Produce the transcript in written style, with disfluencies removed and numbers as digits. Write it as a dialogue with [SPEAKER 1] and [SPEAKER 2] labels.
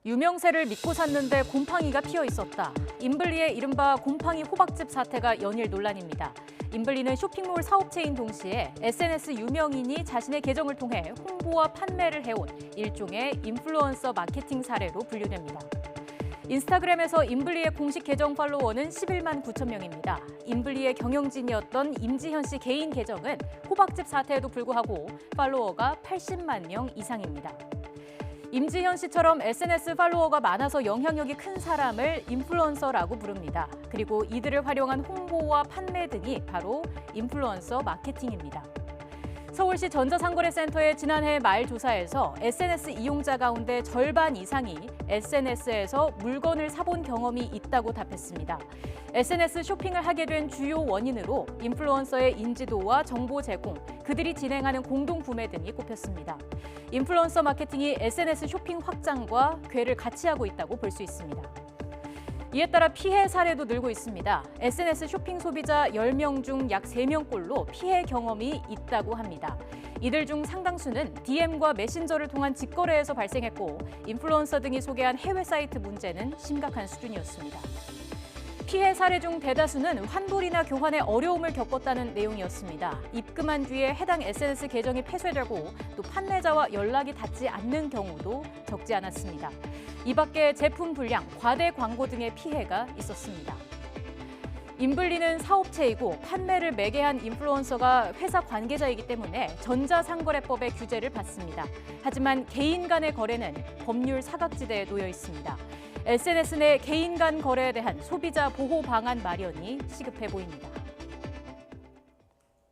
[SPEAKER 1] 유명세를 믿고 샀는데 곰팡이가 피어 있었다. 인블리의 이른바 곰팡이 호박즙 사태가 연일 논란입니다. 인블리는 쇼핑몰 사업체인 동시에 SNS 유명인이 자신의 계정을 통해 홍보와 판매를 해온 일종의 인플루언서 마케팅 사례로 분류됩니다. 인스타그램에서 인블리의 공식 계정 팔로워는 11만 9천 명입니다. 인블리의 경영진이었던 임지현 씨 개인 계정은 호박즙 사태에도 불구하고 팔로워가 80만 명 이상입니다. 임지현 씨처럼 SNS 팔로워가 많아서 영향력이 큰 사람을 인플루언서라고 부릅니다. 그리고 이들을 활용한 홍보와 판매 등이 바로 인플루언서 마케팅입니다. 서울시 전자상거래센터의 지난해 말 조사에서 SNS 이용자 가운데 절반 이상이 SNS에서 물건을 사본 경험이 있다고 답했습니다. SNS 쇼핑을 하게 된 주요 원인으로 인플루언서의 인지도와 정보 제공, 그들이 진행하는 공동 구매 등이 꼽혔습니다. 인플루언서 마케팅이 SNS 쇼핑 확장과 궤를 같이 하고 있다고 볼 수 있습니다. 이에 따라 피해 사례도 늘고 있습니다. SNS 쇼핑 소비자 10명 중 약 3명꼴로 피해 경험이 있다고 합니다. 이들 중 상당수는 DM과 메신저를 통한 직거래에서 발생했고 인플루언서 등이 소개한 해외 사이트 문제는 심각한 수준이었습니다. 피해 사례 중 대다수는 환불이나 교환에 어려움을 겪었다는 내용이었습니다. 입금한 뒤에 해당 SNS 계정이 폐쇄되고 또 판매자와 연락이 닿지 않는 경우도 적지 않았습니다. 이 밖에 제품 불량, 과대 광고 등의 피해가 있었습니다. 인블리는 사업체이고 판매를 매개한 인플루언서가 회사 관계자이기 때문에 전자상거래법의 규제를 받습니다. 하지만 개인 간의 거래는 법률 사각지대에 놓여 있습니다. SNS 내 개인 간 거래에 대한 소비자 보호 방안 마련이 시급해 보입니다.